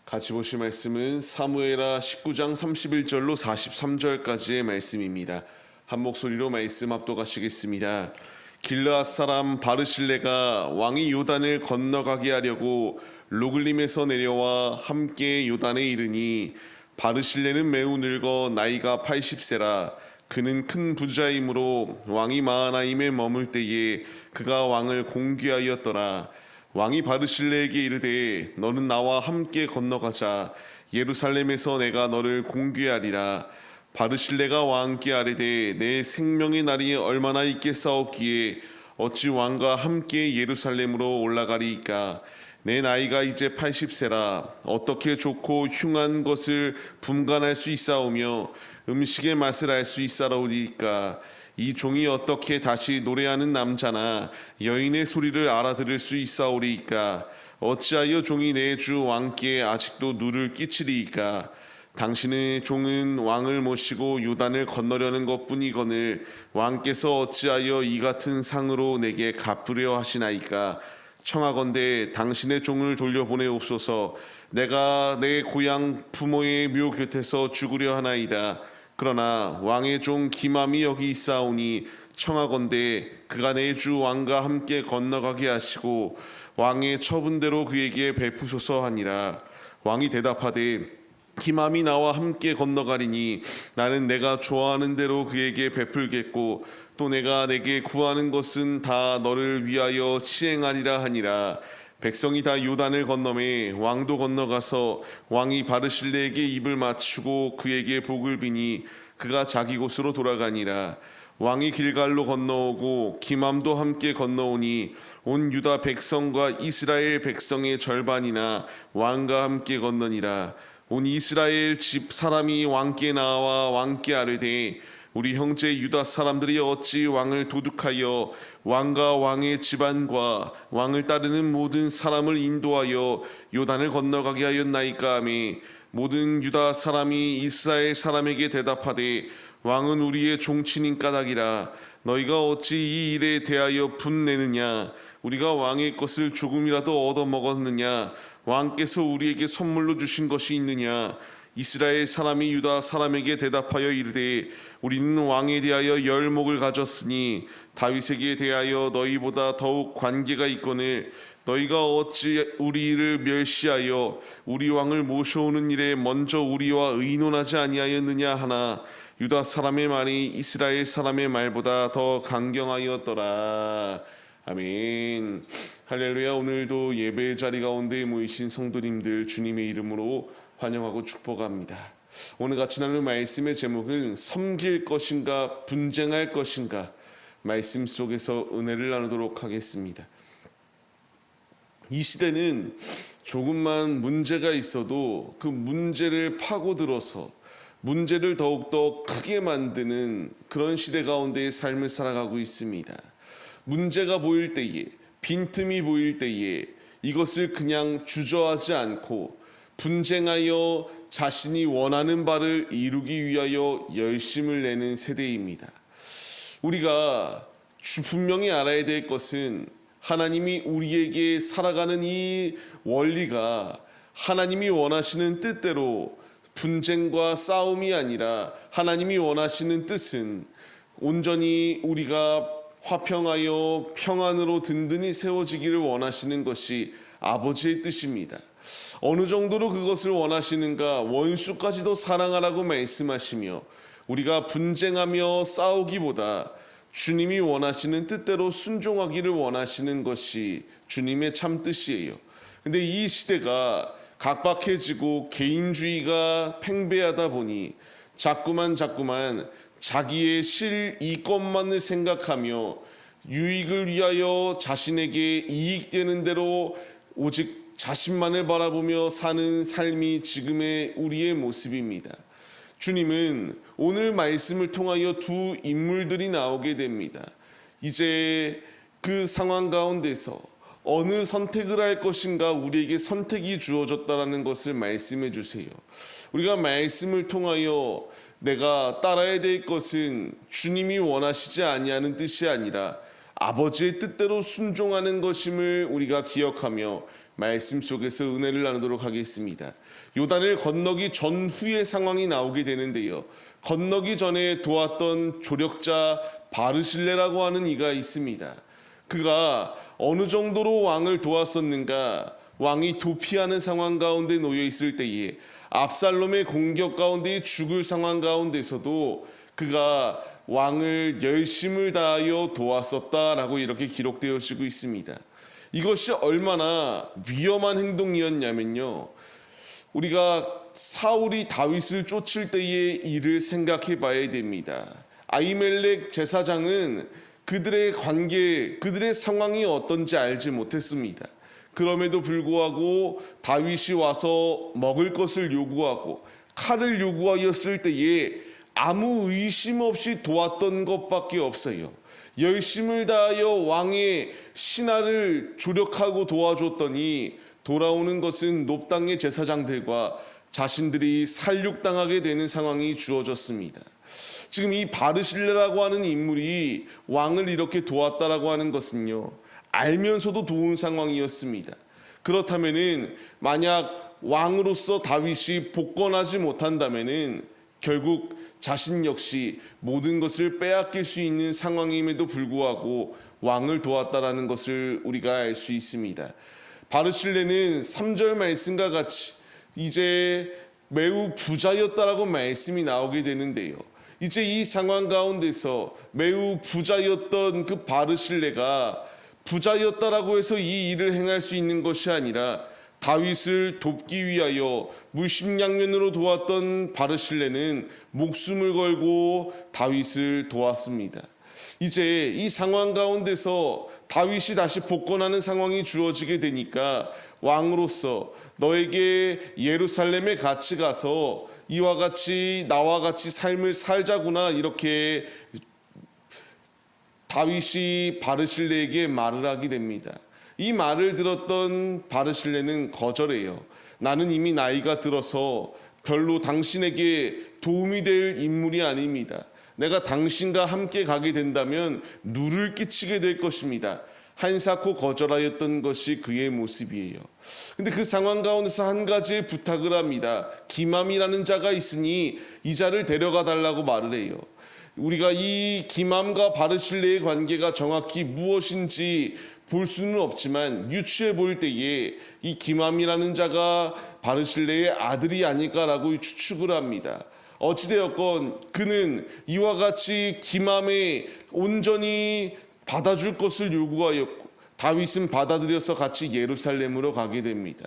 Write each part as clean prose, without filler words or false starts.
같이 보실 말씀은 사무엘하 19장 31절로 43절까지의 말씀입니다. 한 목소리로 말씀 합독하시겠습니다. 길르앗 사람 바르실레가 왕이 요단을 건너가게 하려고 로글림에서 내려와 함께 요단에 이르니 바르실레는 매우 늙어 나이가 80세라. 그는 큰 부자이므로 왕이 마하나임에 머물 때에 그가 왕을 공귀하였더라. 왕이 바르실레에게 이르되 너는 나와 함께 건너가자. 예루살렘에서 내가 너를 공귀하리라. 바르실레가 왕께 아뢰되 내 생명의 날이 얼마나 있겠사옵기에 어찌 왕과 함께 예루살렘으로 올라가리이까. 내 나이가 이제 80세라. 어떻게 좋고 흉한 것을 분간할 수 있사오며 음식의 맛을 알 수 있사오리이까. 이 종이 어떻게 다시 노래하는 남자나 여인의 소리를 알아들을 수 있사오리이까. 어찌하여 종이 내 주 왕께 아직도 누를 끼치리이까. 당신의 종은 왕을 모시고 요단을 건너려는 것뿐이거늘 왕께서 어찌하여 이 같은 상으로 내게 갚으려 하시나이까. 청하건대 당신의 종을 돌려보내옵소서. 내가 내 고향 부모의 묘 곁에서 죽으려 하나이다. 그러나 왕의 종 기맘이 여기 있사오니 청하건대 그가 내 주 왕과 함께 건너가게 하시고 왕의 처분대로 그에게 베푸소서 하니라. 왕이 대답하되 기맘이 나와 함께 건너가리니 나는 내가 좋아하는 대로 그에게 베풀겠고 또 내가 내게 구하는 것은 다 너를 위하여 시행하리라 하니라. 백성이 다 요단을 건너매 왕도 건너가서 왕이 바르실레에게 입을 맞추고 그에게 복을 비니 그가 자기 곳으로 돌아가니라. 왕이 길갈로 건너오고 기맘도 함께 건너오니 온 유다 백성과 이스라엘 백성의 절반이나 왕과 함께 건너니라. 온 이스라엘 집 사람이 왕께 나와 왕께 아뢰되 우리 형제 유다 사람들이 어찌 왕을 도둑하여 왕과 왕의 집안과 왕을 따르는 모든 사람을 인도하여 요단을 건너가게 하였나이까 하며 모든 유다 사람이 이스라엘 사람에게 대답하되 왕은 우리의 종친인 까닭이라. 너희가 어찌 이 일에 대하여 분내느냐. 우리가 왕의 것을 조금이라도 얻어먹었느냐. 왕께서 우리에게 선물로 주신 것이 있느냐. 이스라엘 사람이 유다 사람에게 대답하여 이르되 우리는 왕에 대하여 열목을 가졌으니 다윗에게 대하여 너희보다 더욱 관계가 있거늘 너희가 어찌 우리를 멸시하여 우리 왕을 모셔오는 일에 먼저 우리와 의논하지 아니하였느냐 하나 유다 사람의 말이 이스라엘 사람의 말보다 더 강경하였더라. 아멘. 할렐루야. 오늘도 예배의 자리 가운데 모이신 성도님들 주님의 이름으로 환영하고 축복합니다. 오늘 같이 나눌 말씀의 제목은 섬길 것인가 분쟁할 것인가. 말씀 속에서 은혜를 나누도록 하겠습니다. 이 시대는 조금만 문제가 있어도 그 문제를 파고들어서 문제를 더욱더 크게 만드는 그런 시대 가운데의 삶을 살아가고 있습니다. 문제가 보일 때에, 빈틈이 보일 때에 이것을 그냥 주저하지 않고 분쟁하여 자신이 원하는 바를 이루기 위하여 열심을 내는 세대입니다. 우리가 분명히 알아야 될 것은 하나님이 우리에게 살아가는 이 원리가 하나님이 원하시는 뜻대로 분쟁과 싸움이 아니라 하나님이 원하시는 뜻은 온전히 우리가 화평하여 평안으로 든든히 세워지기를 원하시는 것이 아버지의 뜻입니다. 어느 정도로 그것을 원하시는가. 원수까지도 사랑하라고 말씀하시며 우리가 분쟁하며 싸우기보다 주님이 원하시는 뜻대로 순종하기를 원하시는 것이 주님의 참 뜻이에요. 근데 이 시대가 각박해지고 개인주의가 팽배하다 보니 자꾸만 자기의 실이익것만을 생각하며 유익을 위하여 자신에게 이익되는 대로 오직 자신만을 바라보며 사는 삶이 지금의 우리의 모습입니다. 주님은 오늘 말씀을 통하여 두 인물들이 나오게 됩니다. 이제 그 상황 가운데서 어느 선택을 할 것인가 우리에게 선택이 주어졌다는 것을 말씀해 주세요. 우리가 말씀을 통하여 내가 따라야 될 것은 주님이 원하시지 아니하는 뜻이 아니라 아버지의 뜻대로 순종하는 것임을 우리가 기억하며 말씀 속에서 은혜를 나누도록 하겠습니다. 요단을 건너기 전후의 상황이 나오게 되는데요. 건너기 전에 도왔던 조력자 바르실레라고 하는 이가 있습니다. 그가 어느 정도로 왕을 도왔었는가? 왕이 도피하는 상황 가운데 놓여 있을 때에 압살롬의 공격 가운데 죽을 상황 가운데서도 그가 왕을 열심을 다하여 도왔었다라고 이렇게 기록되어지고 있습니다. 이것이 얼마나 위험한 행동이었냐면요. 우리가 사울이 다윗을 쫓을 때의 일을 생각해 봐야 됩니다. 아히멜렉 제사장은 그들의 관계, 그들의 상황이 어떤지 알지 못했습니다. 그럼에도 불구하고 다윗이 와서 먹을 것을 요구하고 칼을 요구하였을 때에 아무 의심 없이 도왔던 것밖에 없어요. 열심을 다하여 왕의 신하를 조력하고 도와줬더니 돌아오는 것은 높당의 제사장들과 자신들이 살육당하게 되는 상황이 주어졌습니다. 지금 이 바르실레라고 하는 인물이 왕을 이렇게 도왔다라고 하는 것은요, 알면서도 도운 상황이었습니다. 그렇다면은 만약 왕으로서 다윗이 복권하지 못한다면은 결국 자신 역시 모든 것을 빼앗길 수 있는 상황임에도 불구하고 왕을 도왔다라는 것을 우리가 알 수 있습니다. 바르실레는 3절 말씀과 같이 이제 매우 부자였다라고 말씀이 나오게 되는데요. 이제 이 상황 가운데서 매우 부자였던 그 바르실레가 부자였다라고 해서 이 일을 행할 수 있는 것이 아니라 다윗을 돕기 위하여 물심양면으로 도왔던 바르실레는 목숨을 걸고 다윗을 도왔습니다. 이제 이 상황 가운데서 다윗이 다시 복권하는 상황이 주어지게 되니까 왕으로서 너에게 예루살렘에 같이 가서 이와 같이 나와 같이 삶을 살자구나 이렇게 다윗이 바르실레에게 말을 하게 됩니다. 이 말을 들었던 바르실레는 거절해요. 나는 이미 나이가 들어서 별로 당신에게 도움이 될 인물이 아닙니다. 내가 당신과 함께 가게 된다면 누를 끼치게 될 것입니다. 한사코 거절하였던 것이 그의 모습이에요. 근데 그 상황 가운데서 한 가지의 부탁을 합니다. 기맘이라는 자가 있으니 이 자를 데려가 달라고 말을 해요. 우리가 이 기맘과 바르실레의 관계가 정확히 무엇인지 볼 수는 없지만 유추해 볼 때에 이 기맘이라는 자가 바르실레의 아들이 아닐까라고 추측을 합니다. 어찌되었건 그는 이와 같이 기맘에 온전히 받아줄 것을 요구하였고 다윗은 받아들여서 같이 예루살렘으로 가게 됩니다.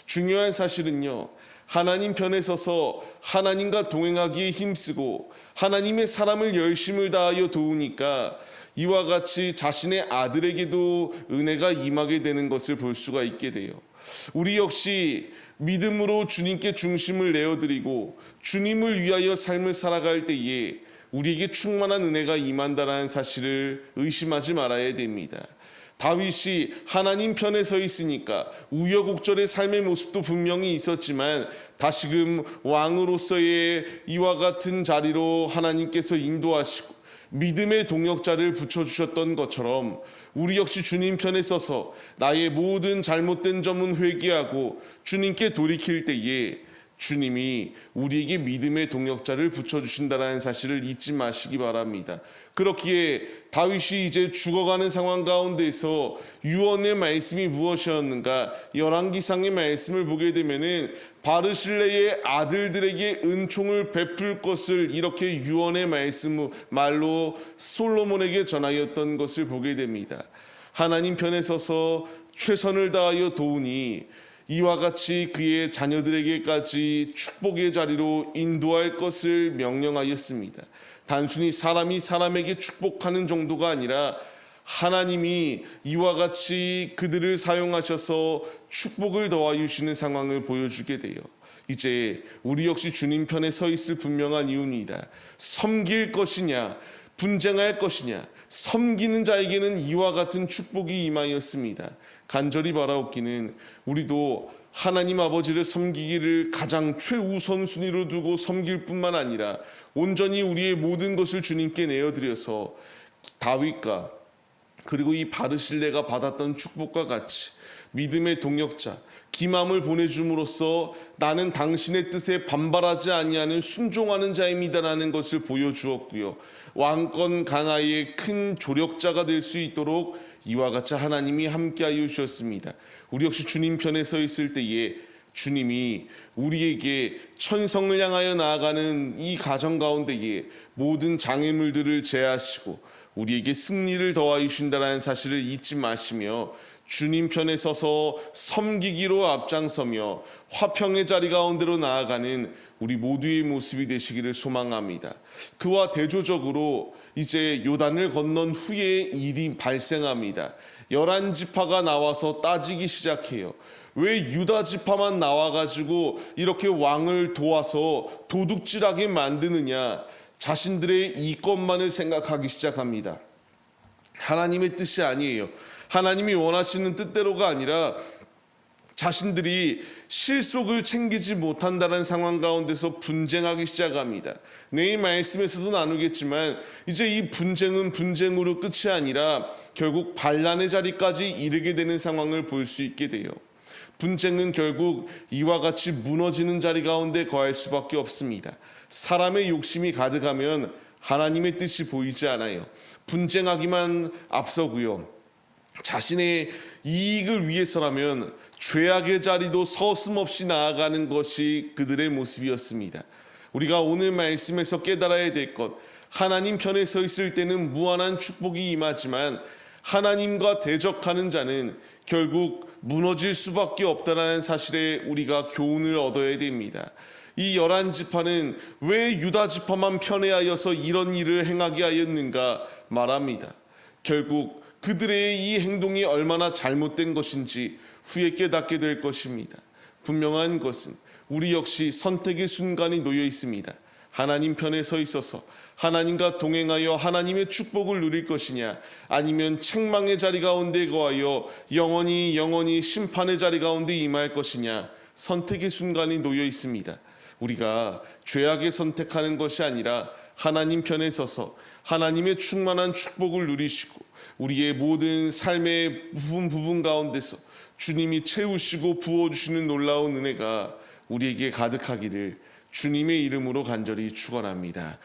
중요한 사실은요, 하나님 편에 서서 하나님과 동행하기에 힘쓰고 하나님의 사람을 열심을 다하여 도우니까 이와 같이 자신의 아들에게도 은혜가 임하게 되는 것을 볼 수가 있게 돼요. 우리 역시 믿음으로 주님께 중심을 내어드리고 주님을 위하여 삶을 살아갈 때에 우리에게 충만한 은혜가 임한다는 사실을 의심하지 말아야 됩니다. 다윗이 하나님 편에 서 있으니까 우여곡절의 삶의 모습도 분명히 있었지만 다시금 왕으로서의 이와 같은 자리로 하나님께서 인도하시고 믿음의 동역자를 붙여주셨던 것처럼 우리 역시 주님 편에 서서 나의 모든 잘못된 점은 회개하고 주님께 돌이킬 때에 주님이 우리에게 믿음의 동역자를 붙여주신다는 사실을 잊지 마시기 바랍니다. 그렇기에 다윗이 이제 죽어가는 상황 가운데서 유언의 말씀이 무엇이었는가? 열왕기상의 말씀을 보게 되면은 바르실레의 아들들에게 은총을 베풀 것을 이렇게 유언의 말로 솔로몬에게 전하였던 것을 보게 됩니다. 하나님 편에 서서 최선을 다하여 도우니 이와 같이 그의 자녀들에게까지 축복의 자리로 인도할 것을 명령하였습니다. 단순히 사람이 사람에게 축복하는 정도가 아니라 하나님이 이와 같이 그들을 사용하셔서 축복을 더하 주시는 상황을 보여주게 돼요. 이제 우리 역시 주님 편에 서 있을 분명한 이유입니다. 섬길 것이냐 분쟁할 것이냐, 섬기는 자에게는 이와 같은 축복이 임하였습니다. 간절히 바라옵기는 우리도 하나님 아버지를 섬기기를 가장 최우선순위로 두고 섬길 뿐만 아니라 온전히 우리의 모든 것을 주님께 내어드려서 다윗과 그리고 이 바르실레가 받았던 축복과 같이 믿음의 동역자 기맘을 보내줌으로써 나는 당신의 뜻에 반발하지 아니하는 순종하는 자입니다라는 것을 보여주었고요. 왕권 강하의 큰 조력자가 될 수 있도록 이와 같이 하나님이 함께하여 주셨습니다. 우리 역시 주님 편에 서 있을 때에 주님이 우리에게 천성을 향하여 나아가는 이 가정 가운데에 모든 장애물들을 제하시고 우리에게 승리를 더하여 주신다는 사실을 잊지 마시며 주님 편에 서서 섬기기로 앞장서며 화평의 자리 가운데로 나아가는 우리 모두의 모습이 되시기를 소망합니다. 그와 대조적으로 이제 요단을 건넌 후에 일이 발생합니다. 11지파가 나와서 따지기 시작해요. 왜 유다 지파만 나와가지고 이렇게 왕을 도와서 도둑질하게 만드느냐. 자신들의 이권만을 생각하기 시작합니다. 하나님의 뜻이 아니에요. 하나님이 원하시는 뜻대로가 아니라 자신들이 실속을 챙기지 못한다는 상황 가운데서 분쟁하기 시작합니다. 내일 말씀에서도 나누겠지만 이제 이 분쟁은 분쟁으로 끝이 아니라 결국 반란의 자리까지 이르게 되는 상황을 볼 수 있게 돼요. 분쟁은 결국 이와 같이 무너지는 자리 가운데 거할 수밖에 없습니다. 사람의 욕심이 가득하면 하나님의 뜻이 보이지 않아요. 분쟁하기만 앞서고요. 자신의 이익을 위해서라면 죄악의 자리도 서슴없이 나아가는 것이 그들의 모습이었습니다. 우리가 오늘 말씀에서 깨달아야 될 것, 하나님 편에 서 있을 때는 무한한 축복이 임하지만 하나님과 대적하는 자는 결국 무너질 수밖에 없다는 사실에 우리가 교훈을 얻어야 됩니다. 이 11지파는 왜 유다 지파만 편애하여서 이런 일을 행하게 하였는가 말합니다. 결국 그들의 이 행동이 얼마나 잘못된 것인지 후에 깨닫게 될 것입니다. 분명한 것은 우리 역시 선택의 순간이 놓여 있습니다. 하나님 편에 서 있어서 하나님과 동행하여 하나님의 축복을 누릴 것이냐, 아니면 책망의 자리 가운데 거하여 영원히 심판의 자리 가운데 임할 것이냐, 선택의 순간이 놓여 있습니다. 우리가 죄악에 선택하는 것이 아니라 하나님 편에 서서 하나님의 충만한 축복을 누리시고 우리의 모든 삶의 부분 가운데서 주님이 채우시고 부어주시는 놀라운 은혜가 우리에게 가득하기를 주님의 이름으로 간절히 축원합니다.